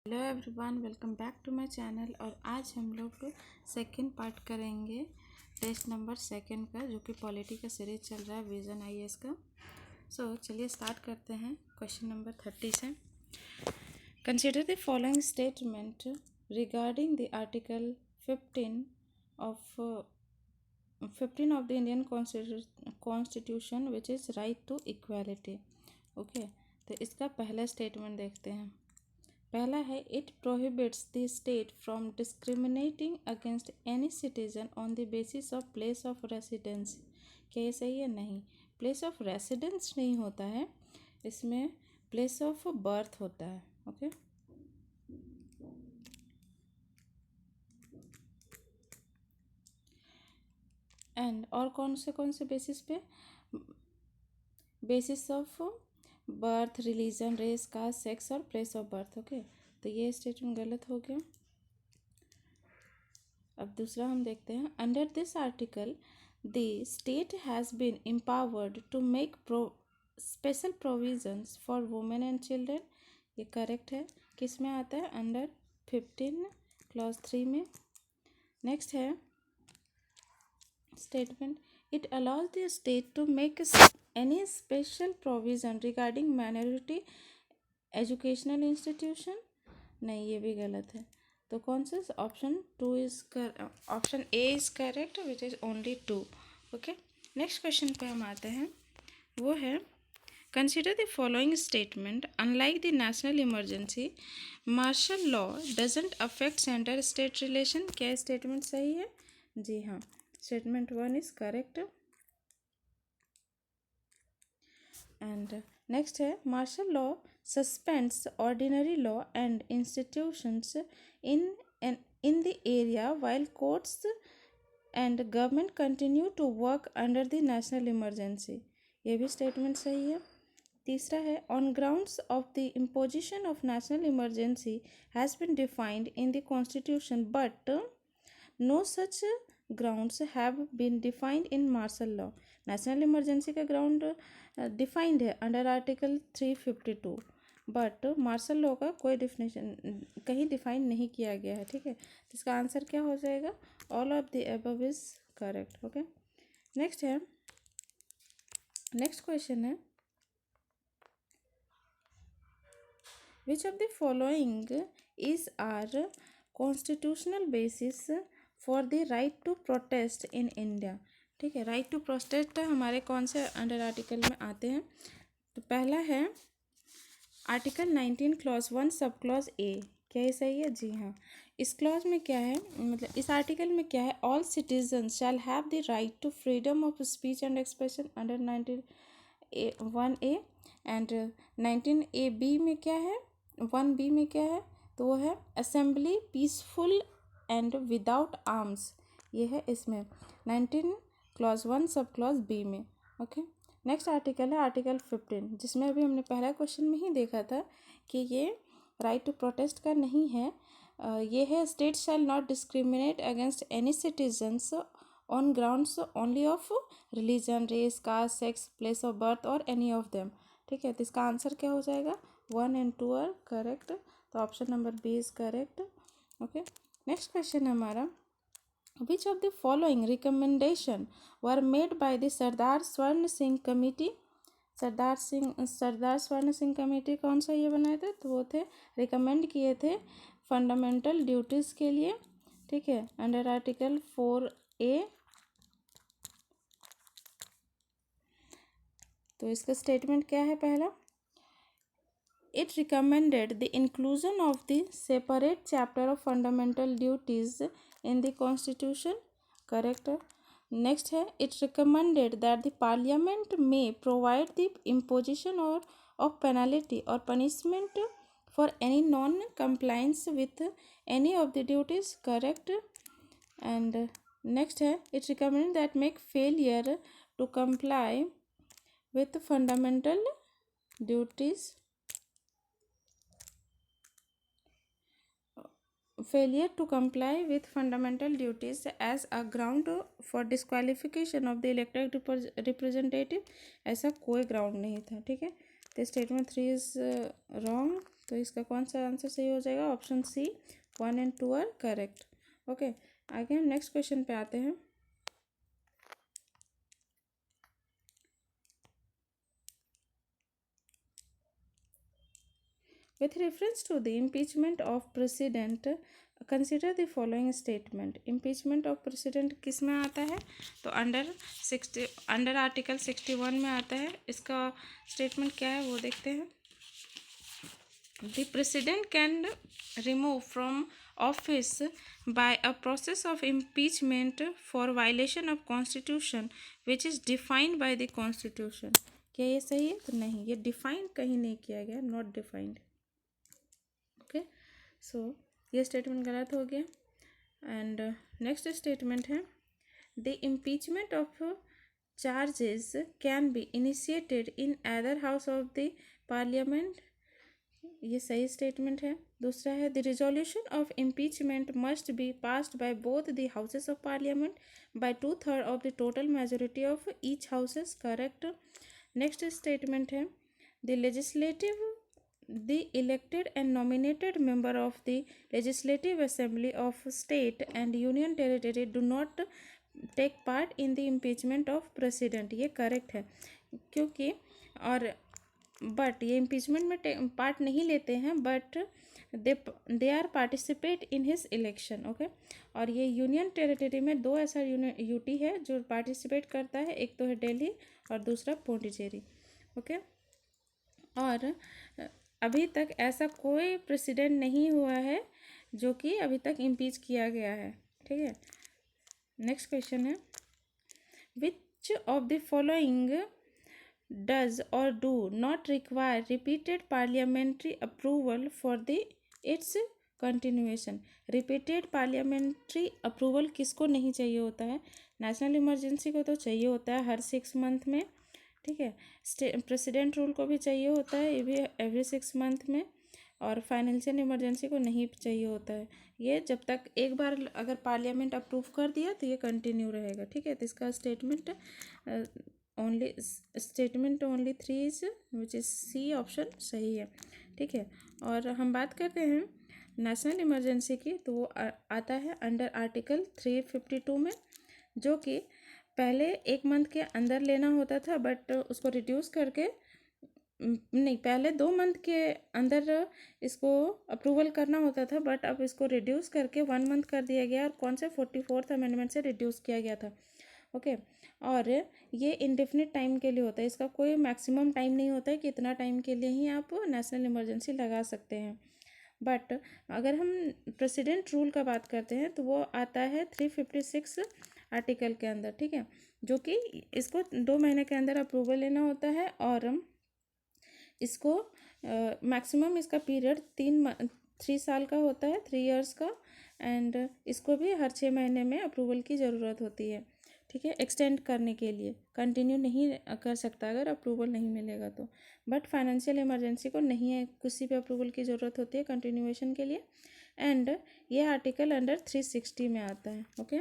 Hello everyone, welcome back to my channel. और आज हम लोग सेकंड पार्ट करेंगे टेस्ट नंबर सेकंड का, जो कि पॉलिटी का सीरीज चल रहा है विजन आईएएस का। चलिए स्टार्ट करते हैं क्वेश्चन नंबर 30 से। Consider the following statement regarding the article 15 of the Indian constitution which is right to equality. Okay, तो इसका पहला स्टेटमेंट देखते हैं। पहला है, it prohibits the state from discriminating against any citizen on the basis of place of residence. क्या ये सही है? नहीं, प्लेस ऑफ रेसिडेंस नहीं होता है, इसमें प्लेस ऑफ बर्थ होता है। ओके, एंड और कौन से बेसिस पे? Basis of birth, religion, race, caste, sex और प्लेस ऑफ बर्थ। ओके, तो ये स्टेटमेंट गलत हो गया। अब दूसरा हम देखते हैं। Under this article the state has been empowered to make special provisions for women and children. ये करेक्ट है। किस में आता है? अंडर 15 क्लॉज 3 में। नेक्स्ट है statement, it allows the state to make any special provision regarding minority educational institution. नहीं, ये भी गलत है। तो कौन सा? Option A is correct which is only 2। Okay, next question पे हम आते हैं। वो है, consider the following statement, unlike the national emergency martial law doesn't affect centre state relation. क्या स्टेटमेंट सही है? जी हाँ, statement 1 is correct. And next है, martial law suspends ordinary law and institutions in the area while courts and government continue to work under the national emergency। ये भी statement सही है। तीसरा है, on grounds of the imposition of national emergency has been defined in the constitution but no such grounds have been defined in martial law। National emergency का ground defined है under article 352, but martial law का कोई definition कहीं define नहीं किया गया है। ठीक है, तो इसका आंसर क्या हो जाएगा? All of the above is correct. Okay, next है, नेक्स्ट क्वेश्चन है, which of the following is are constitutional basis for the right to protest in India. ठीक है, राइट टू प्रोटेस्ट हमारे कौन से अंडर आर्टिकल में आते हैं? तो पहला है article 19 clause 1 sub clause A. क्या ये सही है? जी हाँ। इस क्लॉज में क्या है, मतलब इस आर्टिकल में क्या है? All citizen shall have the right to freedom of speech and expression under 19(1)(a and 19(a)(b में क्या है? 1(b) में क्या है? तो वो है assembly peaceful and without arms. ये है इसमें 19 क्लॉज 1 सब क्लॉज बी में। ओके, नेक्स्ट आर्टिकल है आर्टिकल 15, जिसमें अभी हमने पहला क्वेश्चन में ही देखा था कि ये राइट टू प्रोटेस्ट का नहीं है। ये है, state shall not discriminate against any citizens on grounds only of religion, race, caste, sex, place of birth और एनी ऑफ देम। ठीक है, तो इसका आंसर क्या हो जाएगा? 1 and 2 आर करेक्ट, तो option number B is correct. Okay, next question है हमारा, which of the following recommendation were made by the सरदार स्वर्ण सिंह कमेटी। सरदार स्वर्ण सिंह कमेटी कौन सा ये बनाए थे? तो वो थे, रिकमेंड किए थे फंडामेंटल ड्यूटीज़ के लिए। ठीक है, अंडर आर्टिकल 4A। तो इसका स्टेटमेंट क्या है? पहला, it recommended the inclusion of the separate chapter of fundamental duties in the constitution। correct। next है, it recommended that the parliament may provide the imposition or of penalty or punishment for any non compliance with any of the duties। correct। and next है, it recommended that make failure to comply with fundamental duties failure to comply with fundamental duties as a ground for disqualification of the elected representative। ऐसा कोई ground नहीं था। ठीक है, तो statement 3 is wrong. तो इसका कौन सा आंसर सही हो जाएगा? Option C, 1 and 2 are correct. Okay, आगे हम नेक्स्ट क्वेश्चन पे आते हैं। With reference to the impeachment of president, consider the following statement. Impeachment of president किस में आता है? तो अंडर आर्टिकल 61 में आता है। इसका स्टेटमेंट क्या है वो देखते हैं। The president can remove from office by a process of impeachment for violation of constitution which is defined by the constitution। क्या ये सही है? तो नहीं, ये डिफाइंड कहीं नहीं किया गया, नॉट डिफाइंड। ओके, सो ये स्टेटमेंट गलत हो गया। एंड नेक्स्ट स्टेटमेंट है, the impeachment of charges can be initiated in other house of the parliament. ये सही स्टेटमेंट है। दूसरा है, the resolution of impeachment must be passed by both the houses of parliament by 2/3 of the total majority of each houses. Correct. Next statement है, the elected and nominated member of the legislative assembly of state and union territory do not take part in the impeachment of president। ये correct है, क्योंकि और but ये impeachment में part नहीं लेते हैं, but they are participate in his election. Okay, और ये यूनियन टेरिटरी में दो ऐसा यूटी है जो पार्टिसिपेट करता है, एक तो है दिल्ली और दूसरा पौंडीचेरी। ओके, और अभी तक ऐसा कोई प्रेसिडेंट नहीं हुआ है जो कि अभी तक इम्पीच किया गया है। ठीक है, नेक्स्ट क्वेश्चन है, which of the following does or do not require repeated parliamentary approval for the its continuation. Repeated parliamentary approval किसको नहीं चाहिए होता है? नेशनल इमरजेंसी को तो चाहिए होता है हर 6 मंथ में। ठीक है, प्रेसिडेंट रूल को भी चाहिए होता है, ये भी एवरी 6 मंथ में। और फाइनेंशियल इमरजेंसी को नहीं चाहिए होता है। ये जब तक एक बार अगर पार्लियामेंट अप्रूव कर दिया तो ये कंटिन्यू रहेगा। ठीक है, तो इसका statement only 3 is which is C option सही है। ठीक है, और हम बात करते हैं नेशनल इमरजेंसी की, तो वो आता है अंडर आर्टिकल 352 में, जो कि पहले 1 मंथ के अंदर लेना होता था, बट उसको रिड्यूस करके नहीं, पहले 2 मंथ के अंदर इसको अप्रूवल करना होता था, बट अब इसको रिड्यूस करके 1 मंथ कर दिया गया। और कौन से 44th अमेंडमेंट से रिड्यूस किया गया था। ओके, और ये इंडेफिनिट टाइम के लिए होता है, इसका कोई मैक्सिमम टाइम नहीं होता है कि इतना टाइम के लिए ही आप नेशनल इमरजेंसी लगा सकते हैं। बट अगर हम प्रेसिडेंट रूल का बात करते हैं तो वो आता है 356 आर्टिकल के अंदर। ठीक है, जो कि इसको 2 महीने के अंदर अप्रूवल लेना होता है, और इसको मैक्सिमम इसका पीरियड 3 साल का होता है, 3 इयर्स का। एंड इसको भी हर 6 महीने में अप्रूवल की ज़रूरत होती है। ठीक है, एक्सटेंड करने के लिए कंटिन्यू नहीं कर सकता अगर अप्रूवल नहीं मिलेगा तो। बट फाइनेंशियल इमरजेंसी को नहीं है, किसी भी अप्रूवल की ज़रूरत होती है कंटिन्यूएशन के लिए। एंड ये आर्टिकल अंडर 360 में आता है। ओके,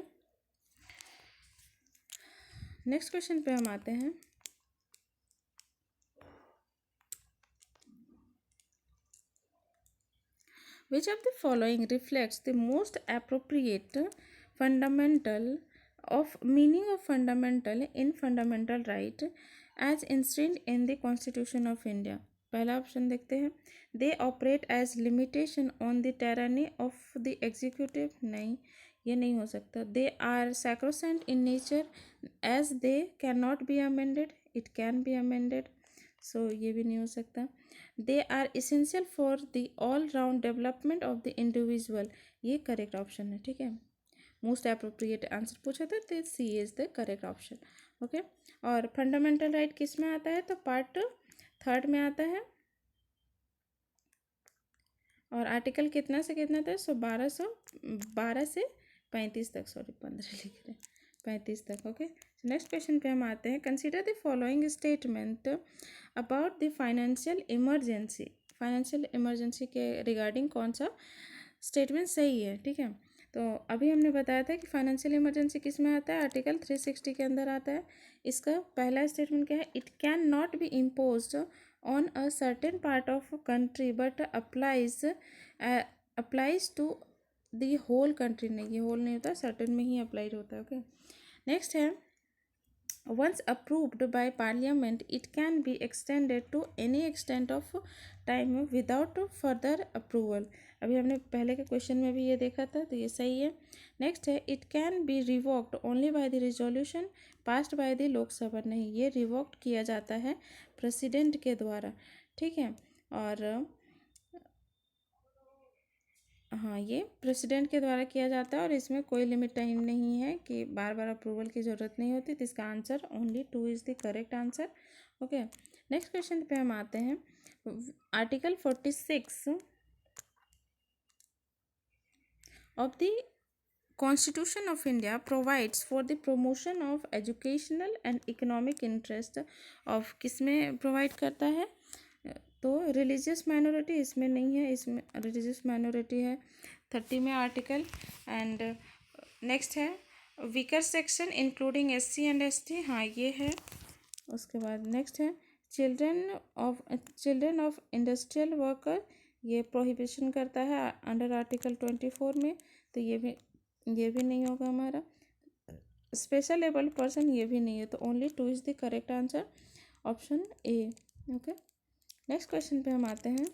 नेक्स्ट क्वेश्चन पे हम आते हैं। Which of the following reflects the most appropriate fundamental of meaning of fundamental in fundamental right as enshrined in the Constitution of India? पहला ऑप्शन देखते हैं, they operate as limitation on the tyranny of the executive. नहीं, ये नहीं हो सकता। They are sacrosanct in nature as they can not be amended, it can be amended. सो ये भी नहीं हो सकता। They are essential for the all round development of the individual, ये करेक्ट ऑप्शन है। ठीक है, मोस्ट अप्रोप्रिएट आंसर पूछा था तो C is the correct option. Okay, और फंडामेंटल राइट किस में आता है? तो पार्ट 3 में आता है। और आर्टिकल कितना से कितना था? 12 से 35 तक, सॉरी 15 लिख रहे हैं, 35 तक। ओके, नेक्स्ट क्वेश्चन पे हम आते हैं। Consider the following statement about the financial emergency. Financial emergency के रिगार्डिंग कौन सा स्टेटमेंट सही है? ठीक है, तो अभी हमने बताया था कि फाइनेंशियल इमरजेंसी किस में आता है? आर्टिकल 360 के अंदर आता है। इसका पहला स्टेटमेंट क्या है? It can not B imposed on a certain part of a country but applies to the whole country. नहीं, ये whole नहीं होता, certain में ही applied होता है. ओके, नेक्स्ट है once approved by parliament it can be extended to any extent of time without further approval. अभी हमने पहले के क्वेश्चन में भी ये देखा था, तो ये सही है. नेक्स्ट है it can B revoked only by the resolution passed by the Lok Sabha. नहीं, ये रिवोक्ड किया जाता है प्रेसिडेंट के द्वारा. ठीक है, और हाँ, ये प्रेसिडेंट के द्वारा किया जाता है और इसमें कोई लिमिट टाइम नहीं है कि बार बार अप्रूवल की ज़रूरत नहीं होती. तो इसका answer only 2 is the correct answer. Okay, next question पे हम आते हैं. Article 46 of the Constitution of India provides for the promotion of educational and economic interest of, किसमें प्रोवाइड करता है? तो रिलीजियस माइनॉरिटी इसमें नहीं है, इसमें रिलीजियस माइनॉरिटी है 30 में आर्टिकल. एंड नेक्स्ट है weaker section including SC and ST. हाँ, ये है. उसके बाद नेक्स्ट है चिल्ड्रन ऑफ इंडस्ट्रियल वर्कर. ये प्रोहिबिशन करता है अंडर आर्टिकल 24 में, तो ये भी नहीं होगा हमारा. स्पेशल एबल्ड पर्सन, ये भी नहीं है. तो only 2 is the correct answer, option A. Okay, next question पे हम आते हैं.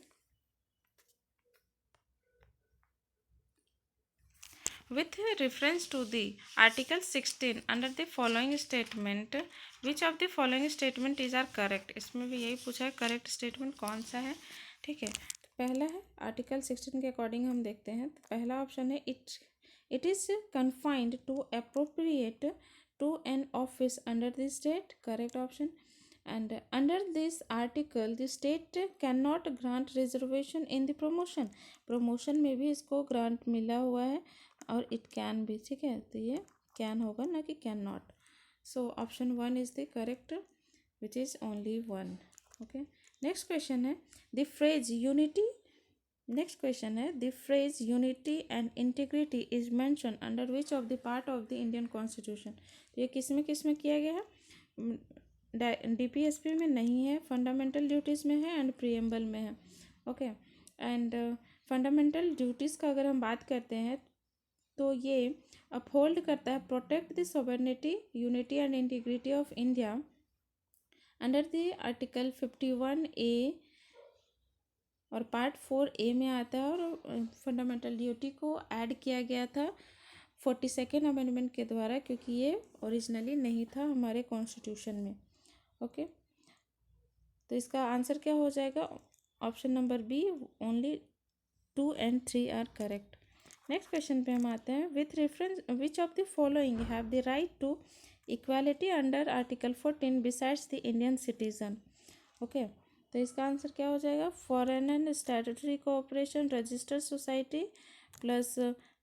With reference to the Article 16 under the following statement, which of the following statement is are correct? इसमें भी यही पूछा है, करेक्ट स्टेटमेंट कौन सा है. ठीक है, तो पहला है आर्टिकल 16 के अकॉर्डिंग हम देखते हैं. तो पहला ऑप्शन है it is confined to appropriate to an office under the state. Correct option. and under this article the state cannot grant reservation in the promotion में भी इसको ग्रांट मिला हुआ है और इट कैन भी. ठीक है, तो ये कैन होगा ना कि can not. So option 1 is the correct which is only 1. Okay, next question है the phrase unity. Next question है the phrase unity and integrity is mention under which of the part of the Indian Constitution. तो ये किस में किया गया है? DPSP में नहीं है, फंडामेंटल ड्यूटीज़ में है एंड प्रीएम्बल में है. ओके, एंड फंडामेंटल ड्यूटीज़ का अगर हम बात करते हैं तो ये अपहोल्ड करता है protect the sovereignty unity and integrity of India under the article 51A और पार्ट 4A में आता है. और फंडामेंटल ड्यूटी को ऐड किया गया था 42nd अमेंडमेंट के द्वारा, क्योंकि ये ओरिजिनली नहीं था हमारे कॉन्स्टिट्यूशन में. ओके, तो इसका आंसर क्या हो जाएगा? Option number B, only 2 and 3 are correct. Next question पे हम आते हैं. With reference which of the following have the right to equality under article 14 besides the Indian citizen. Okay, तो इसका आंसर क्या हो जाएगा? Foreign and statutory cooperation, registered society plus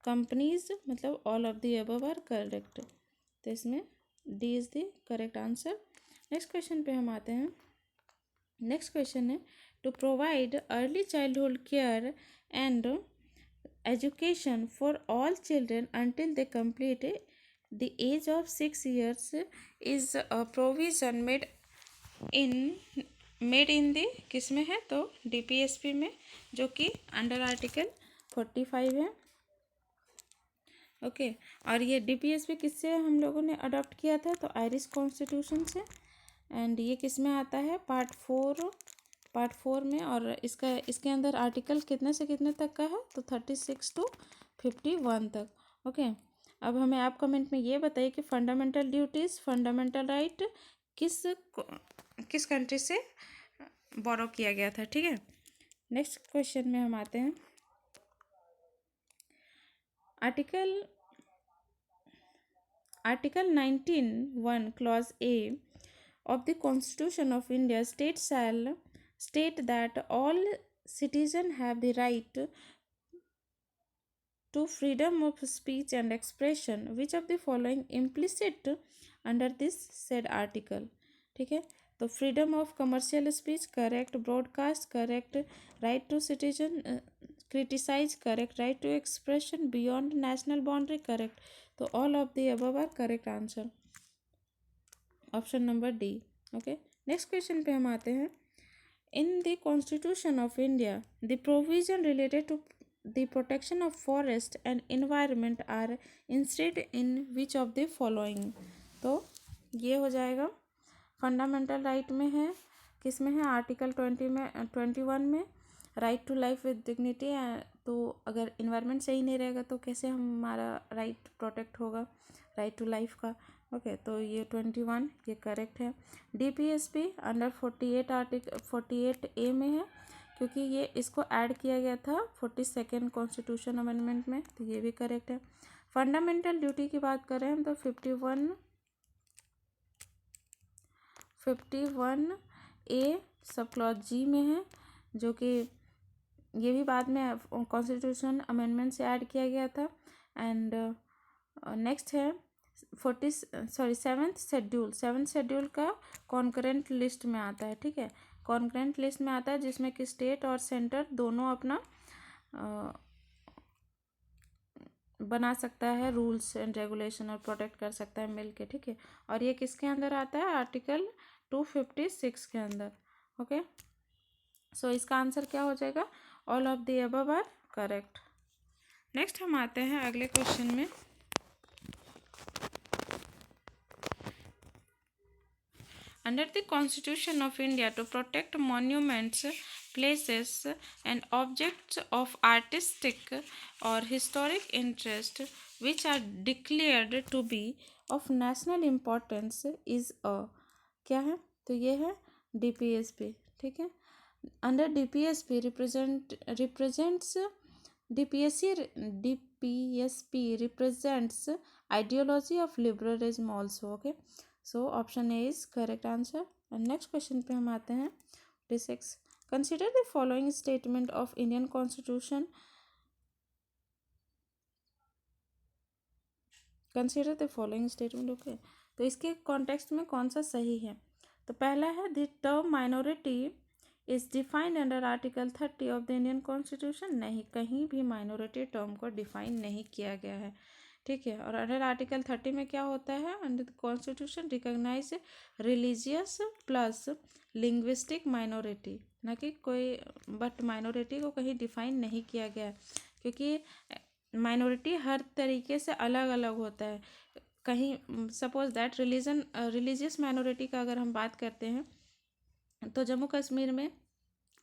companies, मतलब all of the above are correct. तो इसमें D is the correct answer. Next question पे हम आते हैं. नेक्स्ट क्वेश्चन है to provide early childhood care and education for all children until they complete the age of 6 years is provision made in the किस में है? तो DPSP में, जो कि अंडर आर्टिकल 45 है. ओके, और ये DPSP किससे हम लोगों ने अडॉप्ट किया था? तो आयरिश कॉन्स्टिट्यूशन से. एंड ये किस में आता है? पार्ट 4 में. और इसके अंदर आर्टिकल कितने से कितने तक का है? तो 36 to 51 तक. ओके, अब हमें आप कमेंट में ये बताइए कि फंडामेंटल ड्यूटीज़, फंडामेंटल राइट किस कंट्री से बोरो किया गया था. ठीक है, नेक्स्ट क्वेश्चन में हम आते हैं. Article 19(1) clause A of the Constitution of India state that all citizens have the right to freedom of speech and expression. Which of the following implicit under this said article? ठीक है, तो freedom of commercial speech correct, broadcast correct, right to citizen criticize correct, right to expression beyond national boundary correct. तो all of the above are correct answer, option number D. Okay, next question पे हम आते हैं. In the Constitution of India, the provision related to the protection of forest and environment are instead in which of the following? तो ये हो जाएगा fundamental right में है, किस में है, आर्टिकल 21 में, right to life with dignity. तो अगर इन्वायरमेंट सही नहीं रहेगा तो कैसे हमारा राइट प्रोटेक्ट होगा, राइट टू लाइफ का। ओके, तो ये 21 ये करेक्ट है। डीपीएसपी अंडर 48 आर्टिकल 48A में है, क्योंकि ये इसको ऐड किया गया था 42nd कॉन्स्टिट्यूशन अमेंडमेंट में, तो ये भी करेक्ट है। फंडामेंटल ड्यूटी की बात करें हम तो 51A सब क्लॉज जी में है, जो कि ये भी बाद में कॉन्स्टिट्यूशन अमेंडमेंट से ऐड किया गया था। एंड नेक्स्ट है 7th शेड्यूल का कॉन्करेंट लिस्ट में आता है, ठीक है, कॉन्करेंट लिस्ट में आता है जिसमें कि स्टेट और सेंटर दोनों अपना बना सकता है रूल्स एंड रेगुलेशन और प्रोटेक्ट कर सकता है मिल के, ठीक है। और ये किसके अंदर आता है, आर्टिकल 256 के अंदर। ओके, सो इसका आंसर क्या हो जाएगा, all of the above are correct. Next हम आते हैं अगले क्वेश्चन में। Under the Constitution of India, to protect monuments, places, and objects of artistic or historic interest which are declared to be of national importance is a, क्या है, तो ये है DPSP, ठीक है। Under DPSP represents DPSP represents ideology of liberalism also, okay. So option A is correct answer. And next question पे हम आते हैं 46। Consider the following statement of Indian constitution, consider the following statement, okay. तो इसके context में कौन सा सही है, तो पहला है the term minority is defined under article 30 of the Indian constitution. नहीं, कहीं भी माइनॉरिटी टर्म को डिफाइन नहीं किया गया है, ठीक है। और अंडर आर्टिकल 30 में क्या होता है, under the constitution recognise religious plus linguistic minority, ना कि कोई, बट माइनॉरिटी को कहीं डिफाइन नहीं किया गया है, क्योंकि माइनॉरिटी हर तरीके से अलग अलग होता है। कहीं सपोज दैट रिलीजियस माइनॉरिटी का अगर हम बात करते हैं तो जम्मू कश्मीर में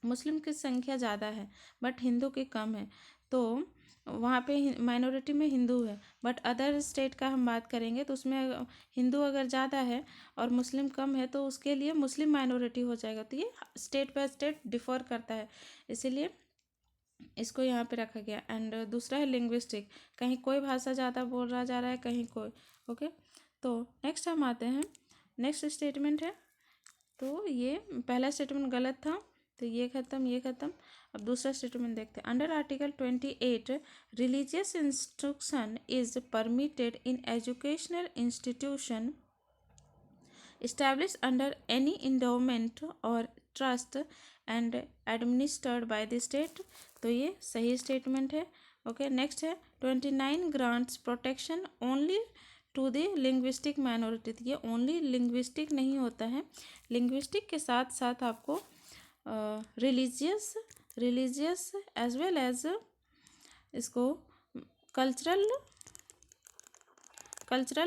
मुस्लिम की संख्या ज़्यादा है बट हिंदू की कम है, तो वहाँ पे माइनॉरिटी में हिंदू है। बट अदर स्टेट का हम बात करेंगे तो उसमें हिंदू अगर ज़्यादा है और मुस्लिम कम है तो उसके लिए मुस्लिम माइनॉरिटी हो जाएगा। तो ये स्टेट बाय स्टेट डिफर करता है, इसीलिए इसको यहाँ पे रखा गया। एंड दूसरा है लिंग्विस्टिक, कहीं कोई भाषा ज़्यादा बोला जा रहा है, कहीं कोई, ओके। तो नेक्स्ट हम आते हैं, नेक्स्ट स्टेटमेंट है, तो ये पहला स्टेटमेंट गलत था, तो ये खत्म, ये खत्म। अब दूसरा स्टेटमेंट देखते हैं। Under article 28 religious instruction is permitted in educational institution established under any endowment or trust and administered by the state। तो ये सही स्टेटमेंट है, ओके। नेक्स्ट है 29 grants protection only to the linguistic minority. ये only linguistic नहीं होता है, linguistic के साथ साथ आपको रिलीजियस एज वेल एज इसको कल्चरल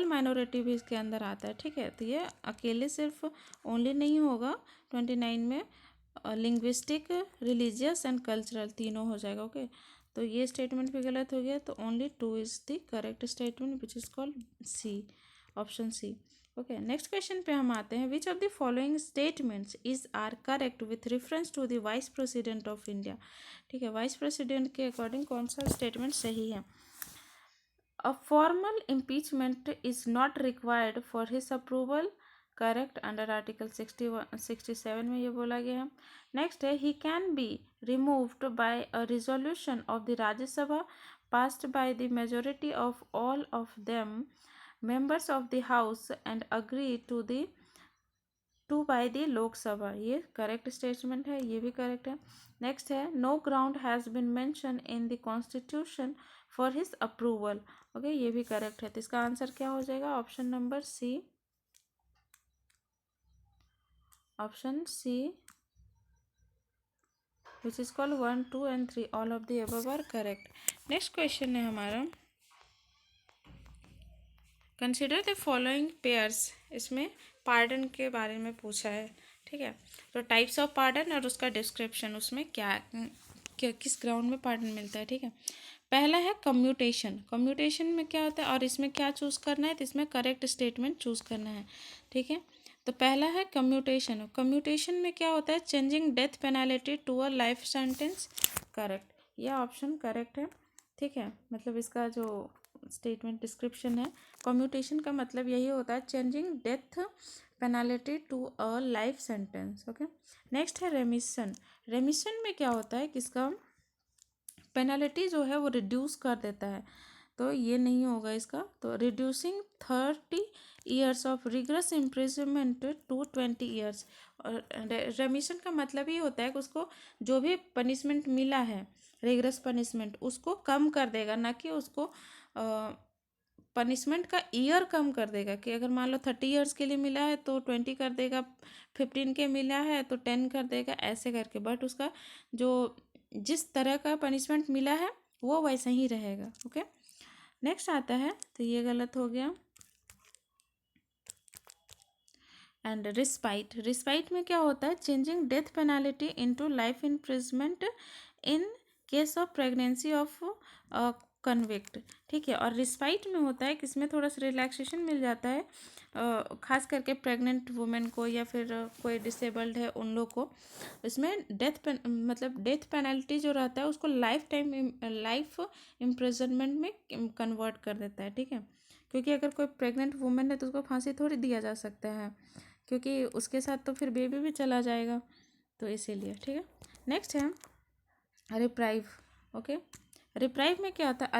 माइनॉरिटी भी इसके अंदर आता है, ठीक है। तो ये अकेले सिर्फ ओनली नहीं होगा 29 में, लिंग्विस्टिक, रिलीजियस एंड कल्चरल तीनों हो जाएगा, ओके। तो ये स्टेटमेंट भी गलत हो गया, तो only 2 is the correct statement which is called C, option C, okay. Next question पे हम आते हैं। Which of the following statements is are correct with reference to the vice president of India, ठीक है। वाइस प्रेसिडेंट के according कौन सा statement सही है। A formal impeachment is not required for his approval, correct, under article 67 में ये बोला गया है। नेक्स्ट है, he can be removed by a resolution of the Rajya Sabha passed by the majority of all of them members of the house and agree to by the Lok Sabha, ये correct statement है, ये भी करेक्ट है। नेक्स्ट है, no ground has been mention in the constitution for his approval, okay, ये भी correct है। तो इसका आंसर क्या हो जाएगा, option number C, option C which is called 1, 2 and 3, all of the above are correct. Next question है हमारा, कंसिडर द फॉलोइंग पेयर्स। इसमें पार्डन के बारे में पूछा है, ठीक है। तो टाइप्स ऑफ पार्डन और उसका डिस्क्रिप्शन, उसमें क्या किस ग्राउंड में पार्डन मिलता है, ठीक है। पहला है कम्यूटेशन। कम्यूटेशन में क्या होता है और इसमें क्या चूज़ करना है, तो इसमें करेक्ट स्टेटमेंट चूज़ करना है, ठीक है। तो पहला है कम्यूटेशन। कम्यूटेशन में क्या होता है, changing death penalty to a life sentence, correct. यह ऑप्शन करेक्ट है, ठीक है। मतलब इसका जो स्टेटमेंट डिस्क्रिप्शन है, कम्यूटेशन का मतलब यही होता है changing death penalty to a life sentence, okay. Next है रेमिशन। रेमिशन में क्या होता है, किसका पेनल्टी जो है वो रिड्यूस कर देता है, तो ये नहीं होगा इसका। तो reducing 30 years of rigorous imprisonment to 20 years। और रेमिशन का मतलब ही होता है कि उसको जो भी पनिशमेंट मिला है, रिग्रेस पनिशमेंट, उसको कम कर देगा, ना कि उसको पनिशमेंट का ईयर कम कर देगा। कि अगर मान लो 30 years के लिए मिला है तो 20 कर देगा, 15 के मिला है तो 10 कर देगा, ऐसे करके। बट उसका जो जिस तरह का पनिशमेंट मिला है वो वैसा ही रहेगा, ओके। नेक्स्ट आता है, तो ये गलत हो गया। And respite. रिस्पाइट में क्या होता है, changing death penalty into life imprisonment in case of pregnancy of convict, ठीक है। और रिस्पाइट में होता है कि इसमें थोड़ा सा रिलैक्सेशन मिल जाता है, खास करके प्रेग्नेंट वुमेन को या फिर कोई डिसेबल्ड है उन लोग को। इसमें मतलब डेथ पेनल्टी जो रहता है उसको लाइफ इम्प्रिजनमेंट में कन्वर्ट कर देता है, ठीक है। क्योंकि अगर कोई प्रेग्नेंट वुमेन है तो उसको फांसी थोड़ी दिया जा सकता है, क्योंकि उसके साथ तो फिर बेबी भी चला जाएगा, तो इसीलिए, ठीक है। नेक्स्ट है रिप्राइव, ओके। रिप्राइव में क्या होता है,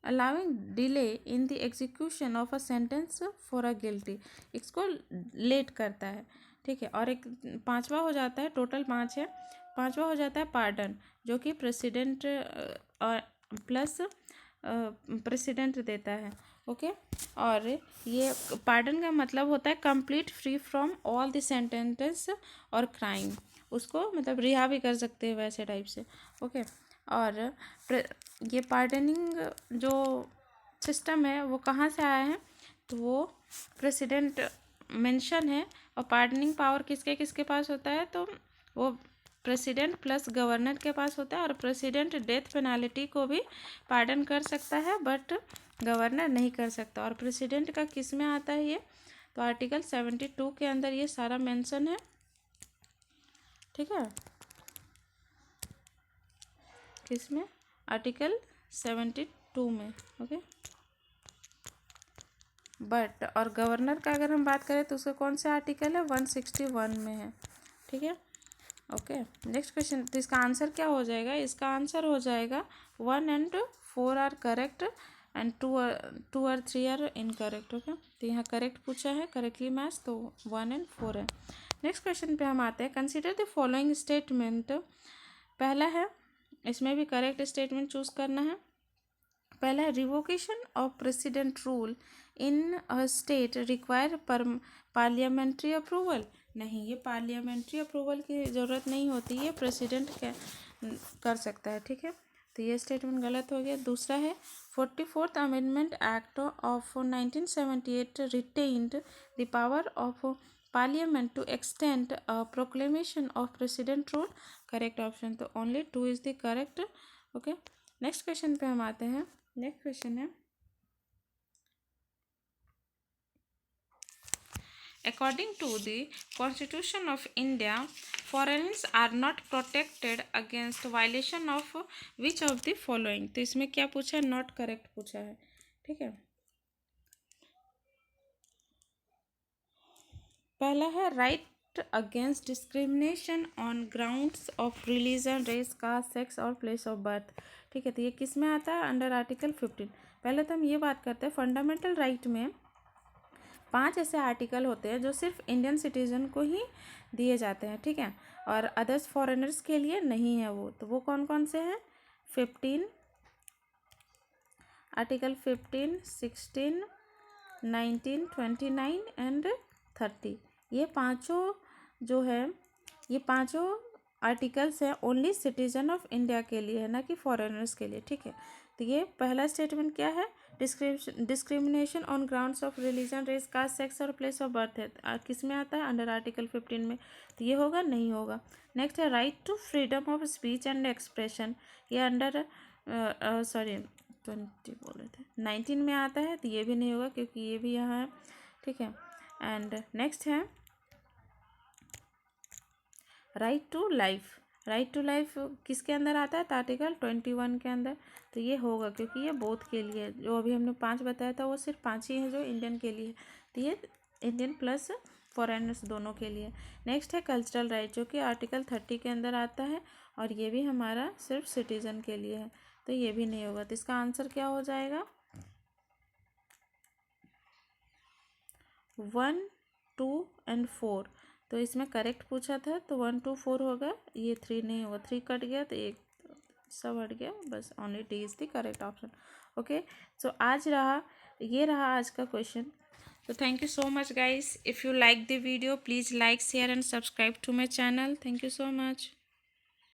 allowing delay in the execution of a sentence for a guilty, इसको लेट करता है, ठीक है। और एक पांचवा हो जाता है, टोटल 5 है। पांचवा हो जाता है पार्डन, जो कि प्रेसिडेंट और प्लस प्रेसिडेंट देता है, ओके। और ये पार्डन का मतलब होता है complete free from all the sentences और क्राइम, उसको मतलब रिहा भी कर सकते हैं वैसे टाइप से, ओके। और ये पार्डनिंग जो सिस्टम है वो कहाँ से आया है, तो वो प्रेसिडेंट मेंशन है। और पार्डनिंग पावर किसके किसके पास होता है, तो वो प्रेसिडेंट प्लस गवर्नर के पास होता है। और प्रेसिडेंट डेथ पेनल्टी को भी पार्डन कर सकता है, बट गवर्नर नहीं कर सकता। और प्रेसिडेंट का किस में आता है ये, तो आर्टिकल 72 के अंदर ये सारा मेंशन है, ठीक है। किस में, आर्टिकल 72 में, ओके। बट और गवर्नर का अगर हम बात करें तो उसका कौन सा आर्टिकल है, 161 में है, ठीक है, ओके। नेक्स्ट क्वेश्चन, तो इसका आंसर क्या हो जाएगा, इसका आंसर हो जाएगा 1 and 4 आर करेक्ट एंड 2 और 3 आर इनकरेक्ट, ओके। तो यहाँ करेक्ट पूछा है, करेक्टली मैच, तो 1 and 4 है। नेक्स्ट क्वेश्चन पे हम आते हैं, कंसिडर द फॉलोइंग स्टेटमेंट। पहला है, इसमें भी करेक्ट स्टेटमेंट चूज करना है। पहला है, revocation of president rule in a state require parliamentary approval. नहीं, ये पार्लियामेंट्री अप्रूवल की ज़रूरत नहीं होती है, प्रेसिडेंट कर सकता है, ठीक है। तो ये स्टेटमेंट गलत हो गया। दूसरा है, 44th amendment act of 1978 retained the power of parliament to extend a proclamation of president rule, correct option. तो only 2 is the correct, okay. Next question पे हम आते हैं। नेक्स्ट क्वेश्चन है, according to the Constitution of India, foreigners are not protected against violation of which of the following। तो इसमें क्या पूछा है, नॉट करेक्ट पूछा है, ठीक है। पहला है, right against discrimination on grounds of religion, race, caste, sex और प्लेस ऑफ बर्थ, ठीक है। तो ये किस में आता है, अंडर आर्टिकल 15। पहले तो हम ये बात करते हैं, फंडामेंटल राइट में 5 ऐसे आर्टिकल होते हैं जो सिर्फ इंडियन सिटीजन को ही दिए जाते हैं, ठीक है। और अदर्स फॉरेनर्स के लिए नहीं है वो। तो वो कौन कौन से हैं, 15, आर्टिकल 15, 16, 19, 29 एंड 30। ये पाँचों जो है, ये पाँचों आर्टिकल्स हैं ओनली सिटीजन ऑफ इंडिया के लिए है, ना कि फॉरेनर्स के लिए, ठीक है। तो ये पहला स्टेटमेंट क्या है, discrimination on grounds of religion, race, caste, sex और प्लेस ऑफ बर्थ है, किस में आता है, अंडर आर्टिकल 15 में। तो ये होगा, नहीं होगा। नेक्स्ट है right to freedom of speech and expression, ये अंडर सॉरी 20 बोल रहे थे, 19 में आता है, तो ये भी नहीं होगा क्योंकि ये भी यहाँ है, ठीक है। एंड नेक्स्ट है right to life, right to life किसके अंदर आता है, आर्टिकल 21 के अंदर। तो ये होगा क्योंकि ये बोथ के लिए, जो अभी हमने 5 बताया था वो सिर्फ 5 ही है जो इंडियन के लिए, तो ये इंडियन प्लस फॉरेनर्स दोनों के लिए। नेक्स्ट है कल्चरल राइट, जो कि आर्टिकल 30 के अंदर आता है, और ये भी हमारा सिर्फ सिटीजन के लिए है, तो ये भी नहीं होगा। तो इसका आंसर क्या हो जाएगा, 1, 2 एंड 4। तो इसमें करेक्ट पूछा था तो 1, 2, 4 होगा, ये 3 नहीं होगा, 3 कट गया तो एक सब हट गया, बस only D is the correct option. Okay, so ये रहा आज का question. So thank you so much guys. If you like the video, please like, share and subscribe to my channel. Thank you so much.